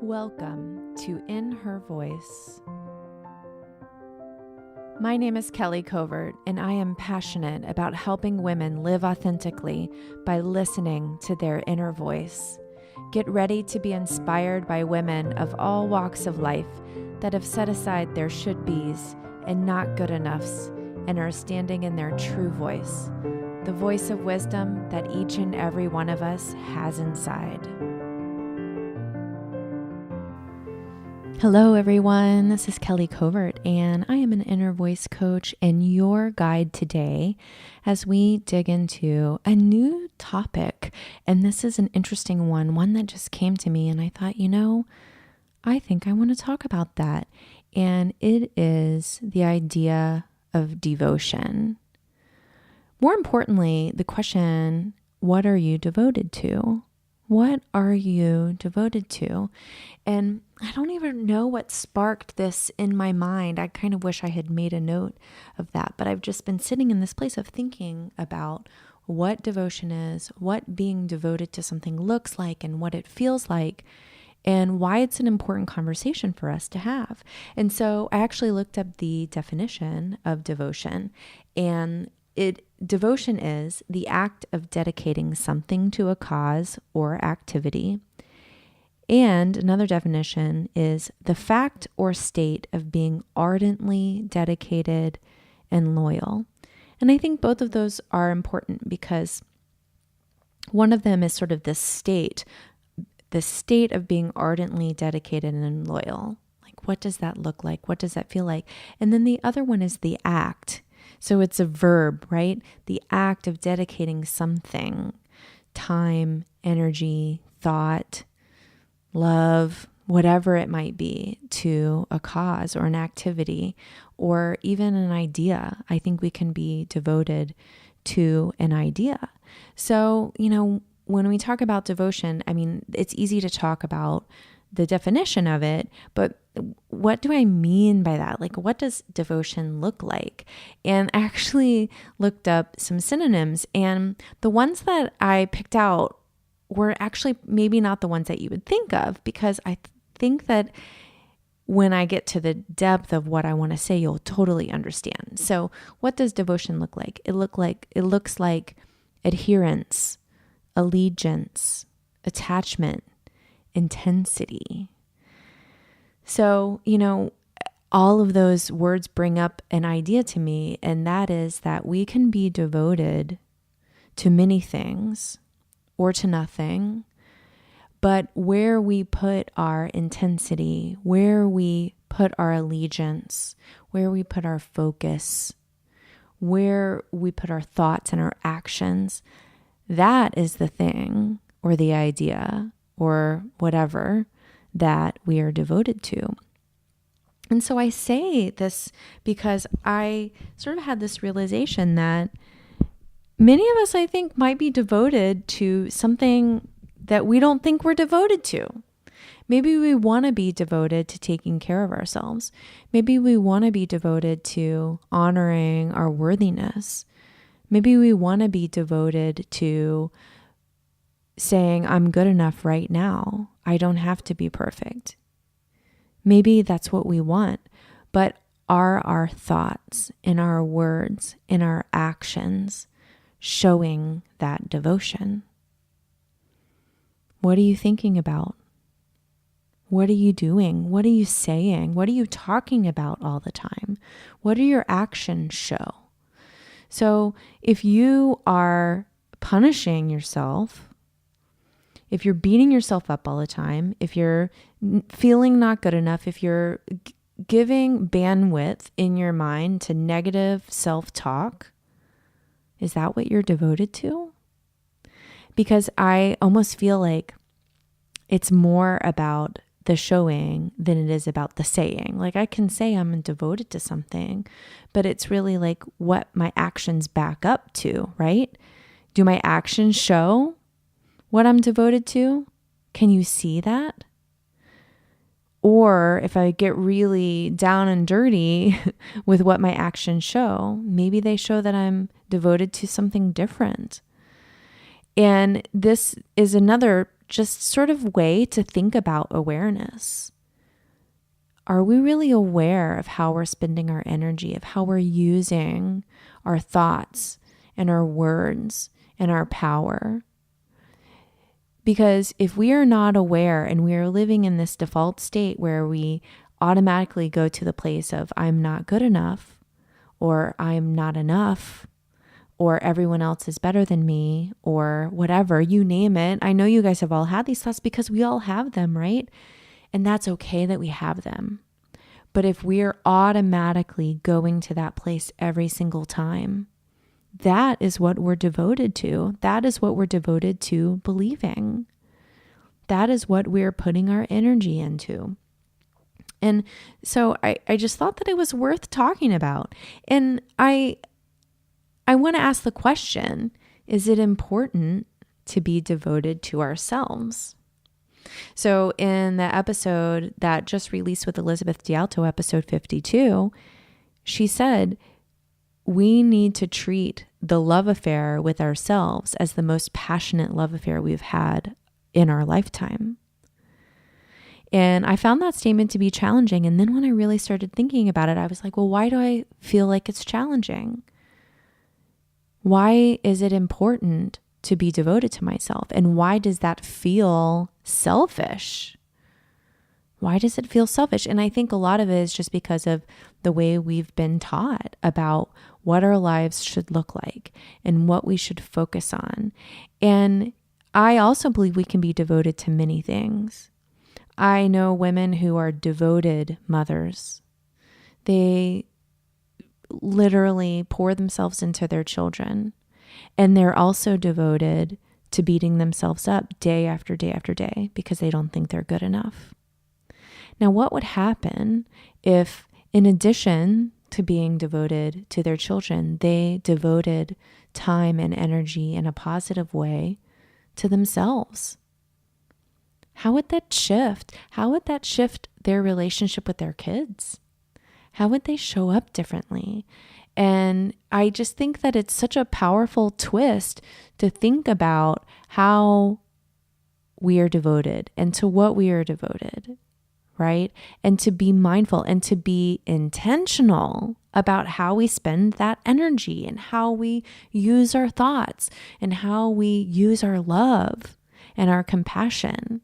Welcome to In Her Voice. My name is Kelly Covert, and I am passionate about helping women live authentically by listening to their inner voice. Get ready to be inspired by women of all walks of life that have set aside their should-bes and not good enoughs and are standing in their true voice, the voice of wisdom that each and every one of us has inside. Hello, everyone. This is Kelly Covert, and I am an inner voice coach and your guide today as we dig into a new topic. And this is an interesting one that just came to me, and I thought, I think I want to talk about that. And it is the idea of devotion. More importantly, the question, what are you devoted to? What are you devoted to? And I don't even know what sparked this in my mind. I kind of wish I had made a note of that, but I've just been sitting in this place of thinking about what devotion is, what being devoted to something looks like and what it feels like, and why it's an important conversation for us to have. And so I actually looked up the definition of devotion, and devotion is the act of dedicating something to a cause or activity. And another definition is the fact or state of being ardently dedicated and loyal. And I think both of those are important because one of them is sort of the state of being ardently dedicated and loyal. Like, what does that look like? What does that feel like? And then the other one is the act. So it's a verb, right? The act of dedicating something, time, energy, thought, love, whatever it might be, to a cause or an activity or even an idea. I think we can be devoted to an idea. So, when we talk about devotion, it's easy to talk about the definition of it, but what do I mean by that? Like, what does devotion look like? And I actually looked up some synonyms, and the ones that I picked out were actually maybe not the ones that you would think of, because I think that when I get to the depth of what I want to say, you'll totally understand. So what does devotion look like? It looks like adherence, allegiance, attachment, intensity. So, all of those words bring up an idea to me, and that is that we can be devoted to many things or to nothing, but where we put our intensity, where we put our allegiance, where we put our focus, where we put our thoughts and our actions, that is the thing or the idea or whatever that we are devoted to. And so I say this because I sort of had this realization that many of us, I think, might be devoted to something that we don't think we're devoted to. Maybe we want to be devoted to taking care of ourselves. Maybe we want to be devoted to honoring our worthiness. Maybe we want to be devoted to saying, I'm good enough right now. I don't have to be perfect. Maybe that's what we want, but are our thoughts and our words and our actions showing that devotion? What are you thinking about? What are you doing? What are you saying? What are you talking about all the time? What do your actions show? So if you are punishing yourself, if you're beating yourself up all the time, if you're feeling not good enough, if you're giving bandwidth in your mind to negative self-talk, is that what you're devoted to? Because I almost feel like it's more about the showing than it is about the saying. Like, I can say I'm devoted to something, but it's really like what my actions back up to, right? Do my actions show what I'm devoted to? Can you see that? Or if I get really down and dirty with what my actions show, maybe they show that I'm devoted to something different. And this is another just sort of way to think about awareness. Are we really aware of how we're spending our energy, of how we're using our thoughts and our words and our power? Because if we are not aware and we are living in this default state where we automatically go to the place of I'm not good enough, or I'm not enough, or everyone else is better than me, or whatever, you name it. I know you guys have all had these thoughts because we all have them, right? And that's okay that we have them. But if we're automatically going to that place every single time, that is what we're devoted to. That is what we're devoted to believing. That is what we're putting our energy into. And so I just thought that it was worth talking about. And I want to ask the question, is it important to be devoted to ourselves? So in the episode that just released with Elizabeth DeAlto, episode 52, she said, we need to treat the love affair with ourselves as the most passionate love affair we've had in our lifetime. And I found that statement to be challenging. And then when I really started thinking about it, I was like, well, why do I feel like it's challenging? Why is it important to be devoted to myself? And why does that feel selfish? Why does it feel selfish? And I think a lot of it is just because of the way we've been taught about what our lives should look like and what we should focus on. And I also believe we can be devoted to many things. I know women who are devoted mothers. They literally pour themselves into their children. And they're also devoted to beating themselves up day after day after day because they don't think they're good enough. Now, what would happen if, in addition to being devoted to their children, they devoted time and energy in a positive way to themselves? How would that shift? How would that shift their relationship with their kids? How would they show up differently? And I just think that it's such a powerful twist to think about how we are devoted and to what we are devoted, right? And to be mindful and to be intentional about how we spend that energy and how we use our thoughts and how we use our love and our compassion.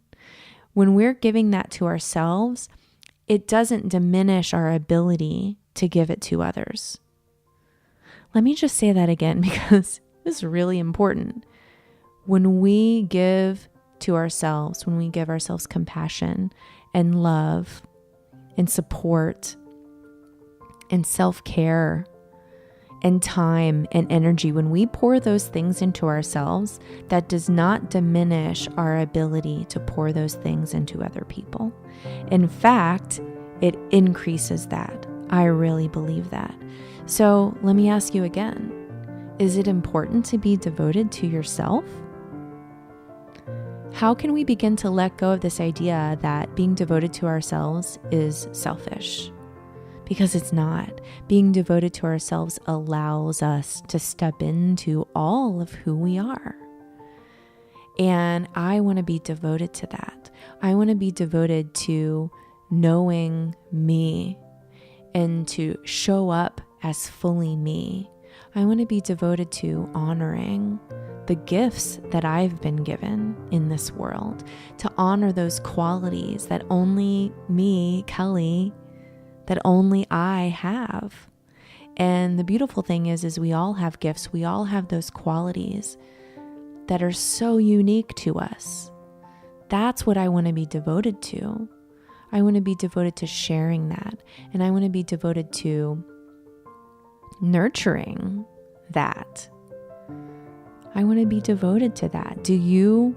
When we're giving that to ourselves, it doesn't diminish our ability to give it to others. Let me just say that again because this is really important. When we give to ourselves, when we give ourselves compassion and love and support and self-care and time and energy, when we pour those things into ourselves, that does not diminish our ability to pour those things into other people. In fact, it increases that. I really believe that. So let me ask you again, is it important to be devoted to yourself? How can we begin to let go of this idea that being devoted to ourselves is selfish? Because it's not. Being devoted to ourselves allows us to step into all of who we are. And I want to be devoted to that. I want to be devoted to knowing me and to show up as fully me. I want to be devoted to honoring the gifts that I've been given in this world, to honor those qualities that only me, Kelly, that only I have. And the beautiful thing is we all have gifts. We all have those qualities that are so unique to us. That's what I want to be devoted to. I want to be devoted to sharing that. And I want to be devoted to nurturing that. I want to be devoted to that. Do you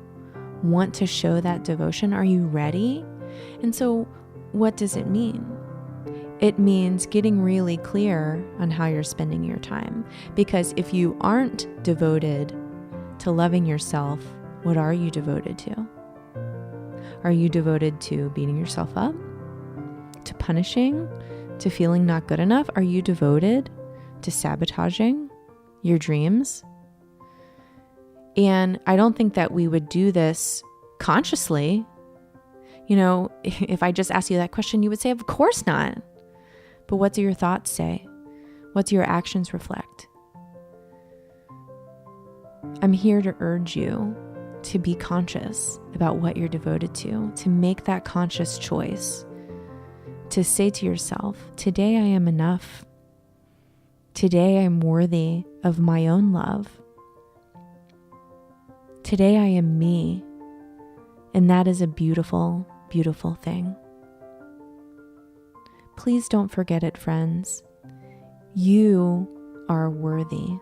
want to show that devotion? Are you ready? And so what does it mean? It means getting really clear on how you're spending your time. Because if you aren't devoted to loving yourself, what are you devoted to? Are you devoted to beating yourself up? To punishing? To feeling not good enough? Are you devoted to sabotaging your dreams? And I don't think that we would do this consciously. You know, if I just asked you that question, you would say, of course not. But what do your thoughts say? What do your actions reflect? I'm here to urge you to be conscious about what you're devoted to make that conscious choice, to say to yourself, today I am enough. Today I am worthy of my own love. Today I am me. And that is a beautiful, beautiful thing. Please don't forget it, friends. You are worthy.